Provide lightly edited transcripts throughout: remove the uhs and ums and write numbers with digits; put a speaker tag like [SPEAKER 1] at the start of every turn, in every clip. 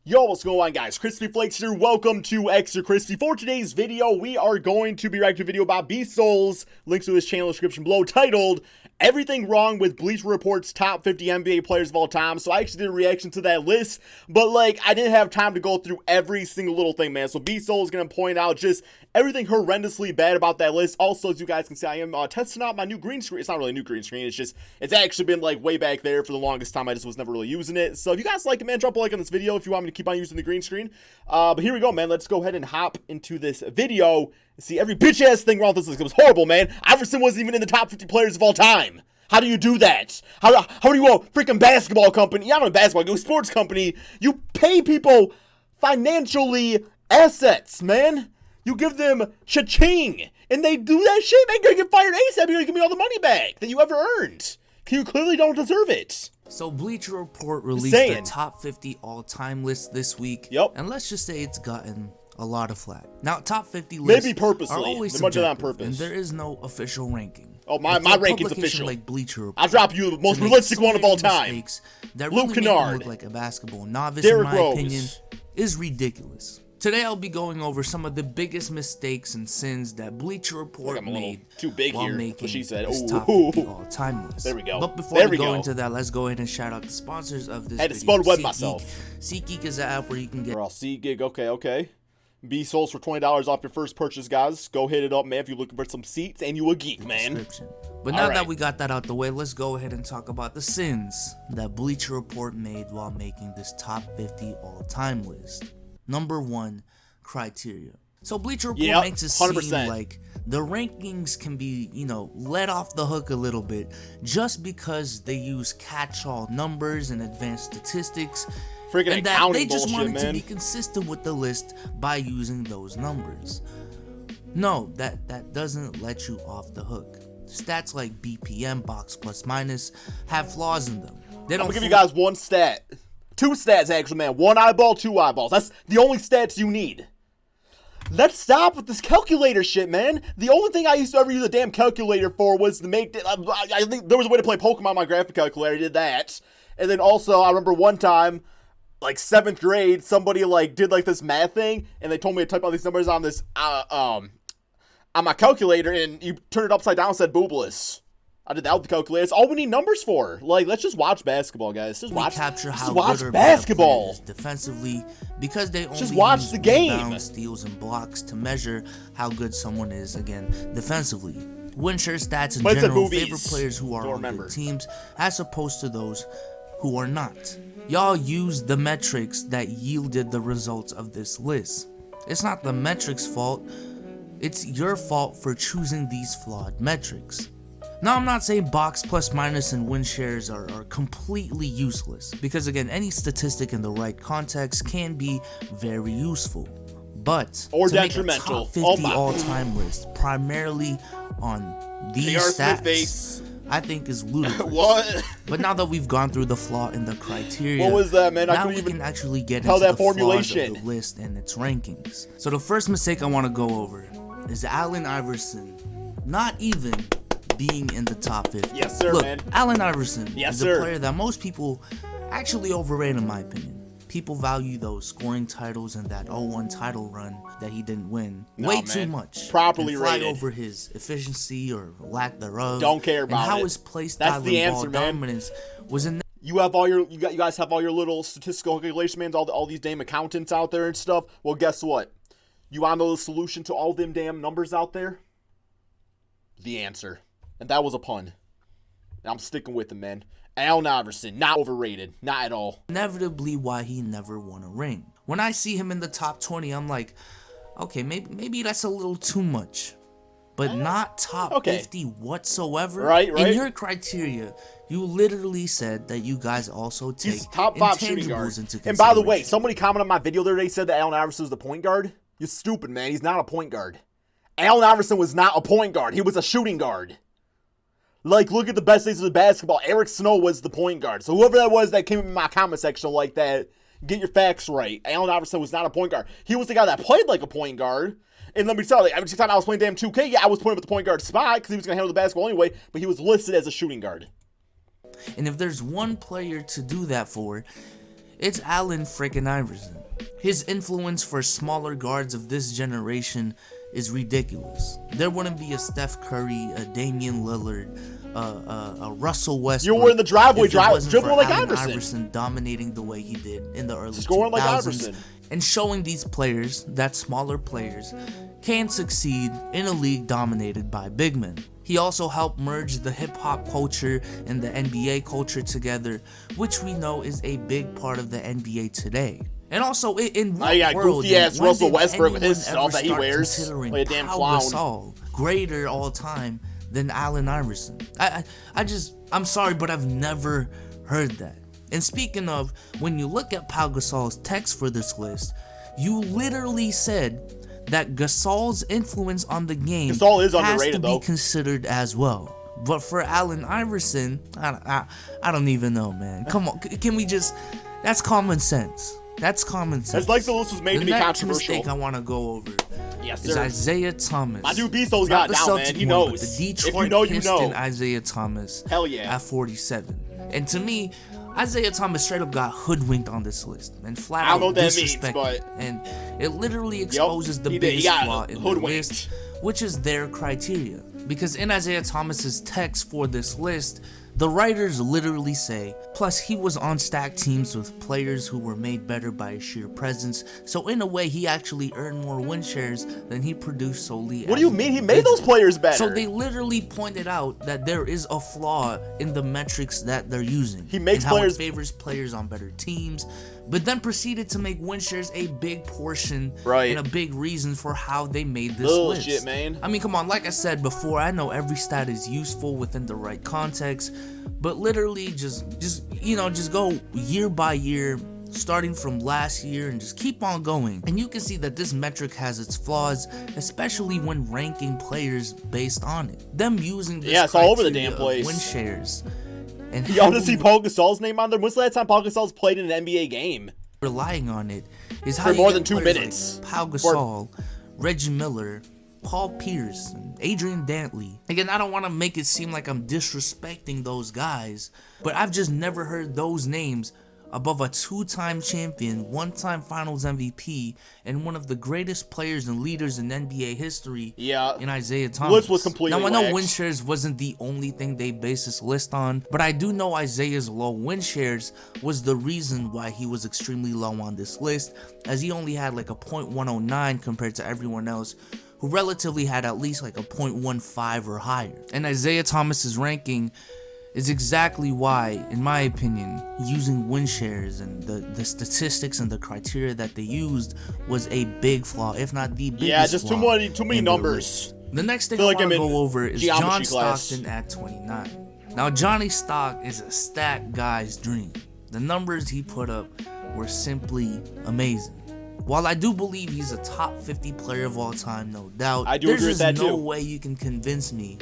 [SPEAKER 1] Yo, what's going on, guys? Crispy Flakes here. Welcome to Extra Crispy. For today's video, we are going to be reacting to a video about B-Souls, links to his channel description below, titled Everything Wrong with Bleacher Report's Top 50 NBA Players of All Time. So I actually did a reaction to that list, but I didn't have time to go through every single little thing, man. So B-Souls is going to point out just everything horrendously bad about that list. Also, as you guys can see, I am testing out my new green screen. It's not really a new green screen. It's actually been way back there for the longest time. I just was never really using it. So if you guys like it, man, drop a like on this video if you want me to keep on using the green screen. But here we go, man. Let's go ahead and hop into this video and see every bitch-ass thing wrong with this list. It was horrible, man. Iverson wasn't even in the top 50 players of all time. How do you do that? How do you a freaking basketball company? You're not a basketball, you're a sports company. You pay people financially assets, man. You give them cha-ching, and they do that shit, man. You're gonna get fired ASAP. You're gonna give me all the money back that you ever earned. You clearly don't deserve it.
[SPEAKER 2] So Bleacher Report released their top 50 all-time list this week.
[SPEAKER 1] Yep.
[SPEAKER 2] And let's just say it's gotten a lot of flack. Now, top 50 lists
[SPEAKER 1] maybe purposely.
[SPEAKER 2] are always subjective, on purpose. And there is no official ranking.
[SPEAKER 1] Oh, my ranking's official.
[SPEAKER 2] Like Bleacher Report,
[SPEAKER 1] I'll drop you the most realistic one of all time.
[SPEAKER 2] That
[SPEAKER 1] Luke
[SPEAKER 2] really
[SPEAKER 1] Kennard,
[SPEAKER 2] look like a basketball novice,
[SPEAKER 1] Derrick
[SPEAKER 2] in my
[SPEAKER 1] Rose.
[SPEAKER 2] opinion, is ridiculous. Today I'll be going over some of the biggest mistakes and sins that Bleacher Report made
[SPEAKER 1] too big
[SPEAKER 2] while
[SPEAKER 1] here,
[SPEAKER 2] making
[SPEAKER 1] she said.
[SPEAKER 2] this top 50 all-time list.
[SPEAKER 1] There we go.
[SPEAKER 2] But before we go into that, let's go ahead and shout out the sponsors of this
[SPEAKER 1] I had to
[SPEAKER 2] video.
[SPEAKER 1] spell web myself.
[SPEAKER 2] SeatGeek is an app where you can get...
[SPEAKER 1] SeatGeek, okay. B-Souls for $20 off your first purchase, guys. Go hit it up, man, if you're looking for some seats and you a geek, man.
[SPEAKER 2] But now that we got that out the way, let's go ahead and talk about the sins that Bleacher Report made while making this top 50 all-time list. Number 1, criteria. So Bleacher Report makes it
[SPEAKER 1] 100%.
[SPEAKER 2] seem like the rankings can be, let off the hook a little bit just because they use catch-all numbers and advanced statistics. And that they just wanted to be consistent with the list by using those numbers. No, that doesn't let you off the hook. Stats like BPM, box plus minus, have flaws in them. They don't.
[SPEAKER 1] I'm gonna give you guys one stat. 2 stats, actually, man. 1 eyeball, 2 eyeballs. That's the only stats you need. Let's stop with this calculator shit, man. The only thing I used to ever use a damn calculator for was to make... I think there was a way to play Pokemon on my graphic calculator. I did that. And then also, I remember one time... 7th grade, somebody did this math thing, and they told me to type all these numbers on this on my calculator, and you turn it upside down and said boobless. I did that with the calculator. It's all we need numbers for. Let's just watch basketball, guys. Just watch basketball
[SPEAKER 2] defensively, because they only
[SPEAKER 1] just watch the game.
[SPEAKER 2] Rebounds, steals, and blocks to measure how good someone is again defensively. Win share stats in general favor players who are on good teams as opposed to those who are not. Y'all used the metrics that yielded the results of this list. It's not the metrics' fault, it's your fault for choosing these flawed metrics. Now, I'm not saying box plus minus and win shares are completely useless, because again, any statistic in the right context can be very useful. But
[SPEAKER 1] or
[SPEAKER 2] to
[SPEAKER 1] detrimental.
[SPEAKER 2] Make a top 50 all-time list primarily on these stats, I think is ludicrous.
[SPEAKER 1] What?
[SPEAKER 2] But now that we've gone through the flaw in the criteria,
[SPEAKER 1] what was that, man?
[SPEAKER 2] Now we can actually get into the flaws of the list and its rankings. So the first mistake I want to go over is Allen Iverson not even being in the top 50.
[SPEAKER 1] Yes, sir,
[SPEAKER 2] Look,
[SPEAKER 1] man.
[SPEAKER 2] Allen Iverson is a player that most people actually overrate, in my opinion. People value those scoring titles and that 0-1 title run that he didn't win way too much.
[SPEAKER 1] Properly
[SPEAKER 2] rated.
[SPEAKER 1] Fly
[SPEAKER 2] over his efficiency or lack thereof.
[SPEAKER 1] Don't care about
[SPEAKER 2] and how
[SPEAKER 1] it.
[SPEAKER 2] his play
[SPEAKER 1] style
[SPEAKER 2] and ball dominance was in.
[SPEAKER 1] You guys have all your little statistical calculation, man. All these damn accountants out there and stuff. Well, guess what? You want to know the solution to all them damn numbers out there? The answer, and that was a pun. And I'm sticking with him, man. Allen Iverson, not overrated, not at all.
[SPEAKER 2] Inevitably why he never won a ring. When I see him in the top 20, I'm like, okay, maybe that's a little too much. But not top 50 whatsoever.
[SPEAKER 1] Right.
[SPEAKER 2] In your criteria, you literally said that you guys also take
[SPEAKER 1] top 5 shooting guard.
[SPEAKER 2] Into consideration.
[SPEAKER 1] And by the way, somebody commented on my video the other day said that Allen Iverson was the point guard. You're stupid, man. He's not a point guard. Allen Iverson was not a point guard. He was a shooting guard. Look at the best days of the basketball. Eric Snow was the point guard. So whoever that was that came in my comment section like that, get your facts right. Allen Iverson was not a point guard. He was the guy that played like a point guard. And let me tell you, every time I was playing damn 2K, yeah, I was putting him at the point guard spot because he was going to handle the basketball anyway, but he was listed as a shooting guard.
[SPEAKER 2] And if there's one player to do that for, It's Allen freaking Iverson. His influence for smaller guards of this generation is ridiculous. There wouldn't be a Steph Curry, a Damian Lillard, a Russell Westbrook.
[SPEAKER 1] You were in the driveway dribbling like
[SPEAKER 2] Iverson dominating the way he did in the early 2000s.
[SPEAKER 1] Scoring like Iverson.
[SPEAKER 2] And showing these players that smaller players can succeed in a league dominated by big men. He also helped merge the hip-hop culture and the NBA culture together, which we know is a big part of the NBA today. And also, in what world,
[SPEAKER 1] goofy-ass Russell Westbrook with his stuff that he wears, like a damn clown.
[SPEAKER 2] Gasol greater all time than Allen Iverson. I'm sorry, but I've never heard that. And speaking of, when you look at Pau Gasol's text for this list, you literally said that Gasol's influence on the game has to be considered as well. But for Allen Iverson, I don't even know, man. Come on, can we just? That's common sense. That's common sense.
[SPEAKER 1] It's like the list was made to be controversial.
[SPEAKER 2] The next mistake I want to go over is Isiah Thomas.
[SPEAKER 1] My dude Beasl's got it down, man. He knows.
[SPEAKER 2] The Detroit Piston Isiah Thomas.
[SPEAKER 1] Hell yeah.
[SPEAKER 2] At 47. And to me, Isiah Thomas straight up got hoodwinked on this list and flat out disrespected. And it literally exposes the biggest flaw in the list, which is their criteria. Because in Isiah Thomas's text for this list, the writers literally say, plus he was on stacked teams with players who were made better by his sheer presence, so in a way he actually earned more win shares than he produced solely.
[SPEAKER 1] What do you mean? He made those players better.
[SPEAKER 2] So they literally pointed out that there is a flaw in the metrics that they're using.
[SPEAKER 1] He makes
[SPEAKER 2] players, how it favors players on better teams, but then proceeded to make win shares a big portion and a big reason for how they made this list.
[SPEAKER 1] Shit, man.
[SPEAKER 2] I mean, come on, like I said before, I know every stat is useful within the right context, but literally just go year by year, starting from last year, and just keep on going. And you can see that this metric has its flaws, especially when ranking players based on it. Them using this
[SPEAKER 1] it's all over the damn place.
[SPEAKER 2] Win shares. And
[SPEAKER 1] you want to see Pau Gasol's name on there? When's the last time Pau Gasol's played in an NBA game?
[SPEAKER 2] Relying on it is how
[SPEAKER 1] for more than 2 minutes.
[SPEAKER 2] Like Pau Gasol, Reggie Miller, Paul Pierce, and Adrian Dantley. Again, I don't want to make it seem like I'm disrespecting those guys, but I've just never heard those names above a 2-time champion, 1-time Finals MVP, and one of the greatest players and leaders in NBA history in Isiah Thomas.
[SPEAKER 1] List was completely
[SPEAKER 2] Now, I know win shares wasn't the only thing they based this list on, but I do know Isaiah's low win shares was the reason why he was extremely low on this list, as he only had like a .109 compared to everyone else, who relatively had at least like a .15 or higher. And Isiah Thomas's ranking is exactly why, in my opinion, using win shares and the statistics and the criteria that they used was a big flaw, if not the biggest
[SPEAKER 1] just
[SPEAKER 2] flaw.
[SPEAKER 1] too many numbers.
[SPEAKER 2] The next thing I want to go over is John Stockton at 29. Now, Johnny Stock is a stat guy's dream. The numbers he put up were simply amazing. While I do believe he's a top 50 player of all time, no doubt, there's no way you can convince me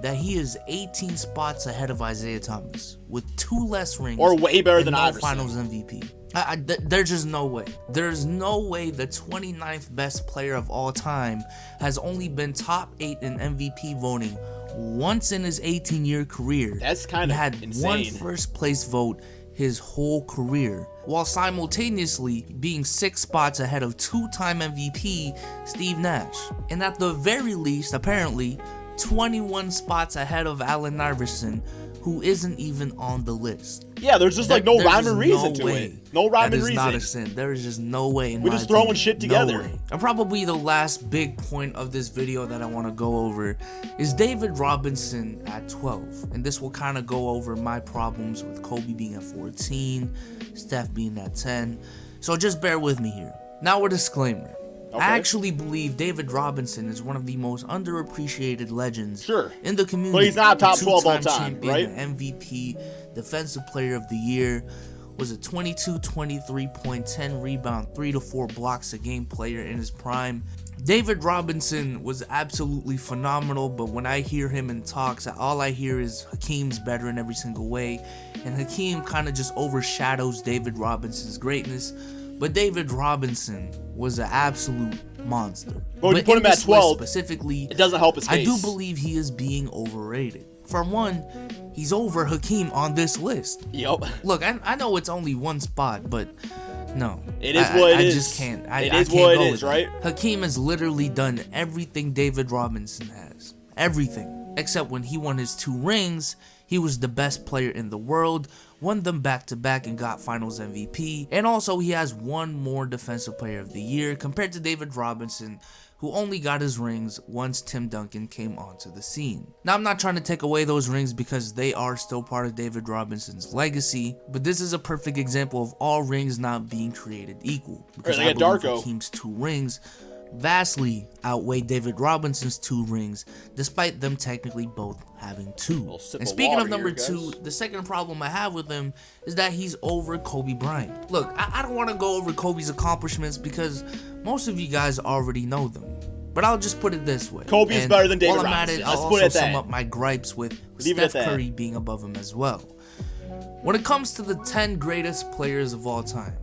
[SPEAKER 2] that he is 18 spots ahead of Isiah Thomas with 2 less rings
[SPEAKER 1] or way better than Iverson.
[SPEAKER 2] Finals MVP. There's just no way. There's no way the 29th best player of all time has only been top 8 in MVP voting once in his 18-year career.
[SPEAKER 1] That's kind of insane.
[SPEAKER 2] One first place vote his whole career, while simultaneously being 6 spots ahead of 2-time MVP Steve Nash. And at the very least, apparently, 21 spots ahead of Allen Iverson, who isn't even on the list.
[SPEAKER 1] Yeah, there's just like no rhyme and reason to it. No rhyme and reason.
[SPEAKER 2] That is not a sin. There is just no way.
[SPEAKER 1] We're just throwing shit together.
[SPEAKER 2] And probably the last big point of this video that I want to go over is David Robinson at 12. And this will kind of go over my problems with Kobe being at 14, Steph being at 10. So just bear with me here. Now a disclaimer. Okay. I actually believe David Robinson is one of the most underappreciated legends in the community.
[SPEAKER 1] But he's not top 12 all time, right?
[SPEAKER 2] MVP, Defensive Player of the Year, was a 22, 23 point, 10 rebound, 3 to 4 blocks a game player in his prime. David Robinson was absolutely phenomenal, but when I hear him in talks, all I hear is Hakeem's better in every single way, and Hakeem kind of just overshadows David Robinson's greatness. But David Robinson was an absolute monster.
[SPEAKER 1] But when you put him at 12,
[SPEAKER 2] specifically,
[SPEAKER 1] it doesn't help his case.
[SPEAKER 2] I do believe he is being overrated. For one, he's over Hakeem on this list.
[SPEAKER 1] Yep.
[SPEAKER 2] Look, I know it's only one spot, but no.
[SPEAKER 1] It is what it is.
[SPEAKER 2] I just can't.
[SPEAKER 1] It is what it is, right?
[SPEAKER 2] Hakeem has literally done everything David Robinson has. Everything. Except when he won his 2 rings, he was the best player in the world, won them back-to-back and got Finals MVP, and also he has 1 more Defensive Player of the Year compared to David Robinson, who only got his rings once Tim Duncan came onto the scene. Now, I'm not trying to take away those rings because they are still part of David Robinson's legacy, but this is a perfect example of all rings not being created equal. Because I believe Hakeem's 2 rings vastly outweigh David Robinson's 2 rings, despite them technically both having 2. And speaking of number 2, the second problem I have with him is that he's over Kobe Bryant. Look, I don't want to go over Kobe's accomplishments because most of you guys already know them. But I'll just put it this way.
[SPEAKER 1] Kobe is better than David Robinson.
[SPEAKER 2] While I'm at it, I'll also sum up my gripes with Steph Curry being above him as well. When it comes to the 10 greatest players of all time,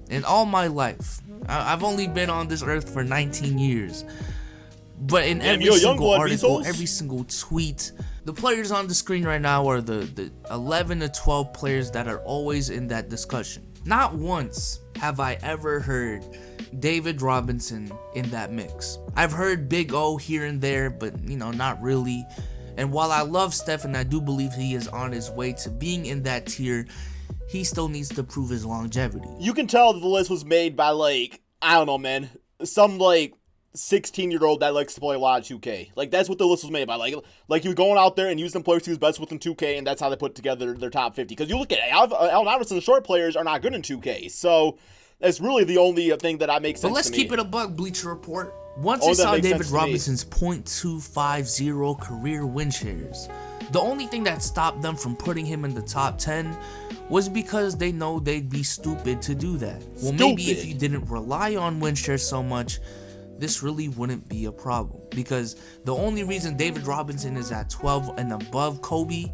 [SPEAKER 2] in all my life, I've only been on this earth for 19 years, but in every single article, every single tweet, the players on the screen right now are the 11 to 12 players that are always in that discussion. Not once have I ever heard David Robinson in that mix. I've heard Big O here and there, but not really. And while I love Steph and I do believe he is on his way to being in that tier, he still needs to prove his longevity.
[SPEAKER 1] You can tell that the list was made by, I don't know, man, some 16-year-old that likes to play a lot of 2K. That's what the list was made by. He was going out there and using players he was best with in 2K, and that's how they put together their top 50. Because you look at Allen Iverson, the short players are not good in 2K. So that's really the only thing that makes sense.
[SPEAKER 2] But let's keep it a buck, Bleacher Report. Once I saw David Robinson's .250 career win shares, the only thing that stopped them from putting him in the top 10 was because they know they'd be stupid to do that. Well, maybe if you didn't rely on win shares so much, this really wouldn't be a problem. Because the only reason David Robinson is at 12 and above Kobe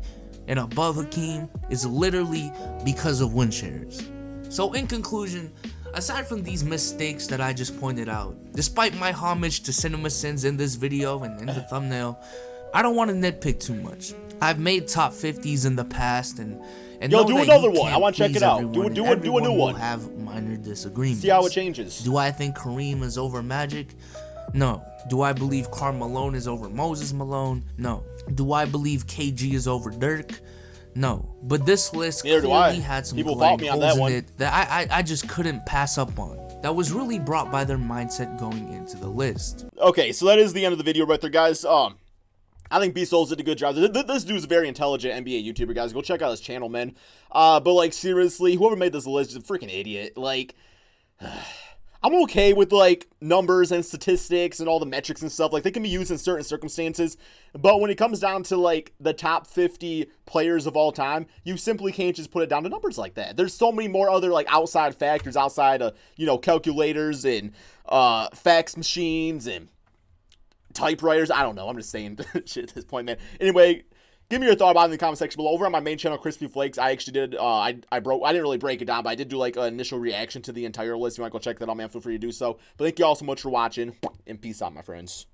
[SPEAKER 2] and above Hakeem is literally because of win shares. So in conclusion, aside from these mistakes that I just pointed out, despite my homage to Cinema Sins in this video and in the thumbnail, I don't want to nitpick too much. I've made top 50s in the past and
[SPEAKER 1] yo, do another one. I want to check it out. Do a new one.
[SPEAKER 2] Will have minor disagreements.
[SPEAKER 1] See how it changes.
[SPEAKER 2] Do I think Kareem is over Magic? No. Do I believe Karl Malone is over Moses Malone? No. Do I believe KG is over Dirk? No. But this list clearly had some glaring holes in it that I just couldn't pass up on. That was really brought by their mindset going into the list.
[SPEAKER 1] Okay, so that is the end of the video right there, guys. I think B-Souls did a good job. This dude's a very intelligent NBA YouTuber, guys. Go check out his channel, man. But, seriously, whoever made this list is a freaking idiot. I'm okay with, numbers and statistics and all the metrics and stuff. They can be used in certain circumstances. But when it comes down to, the top 50 players of all time, you simply can't just put it down to numbers like that. There's so many more other, outside factors outside of, calculators and fax machines and typewriters. I don't know. I'm just saying shit at this point, man. Anyway, give me your thought about it in the comment section below. Over on my main channel, Crispy Flakes, I actually did, I didn't really break it down, but I did do an initial reaction to the entire list. If you want to go check that out, man, feel free to do so. But thank you all so much for watching, and peace out, my friends.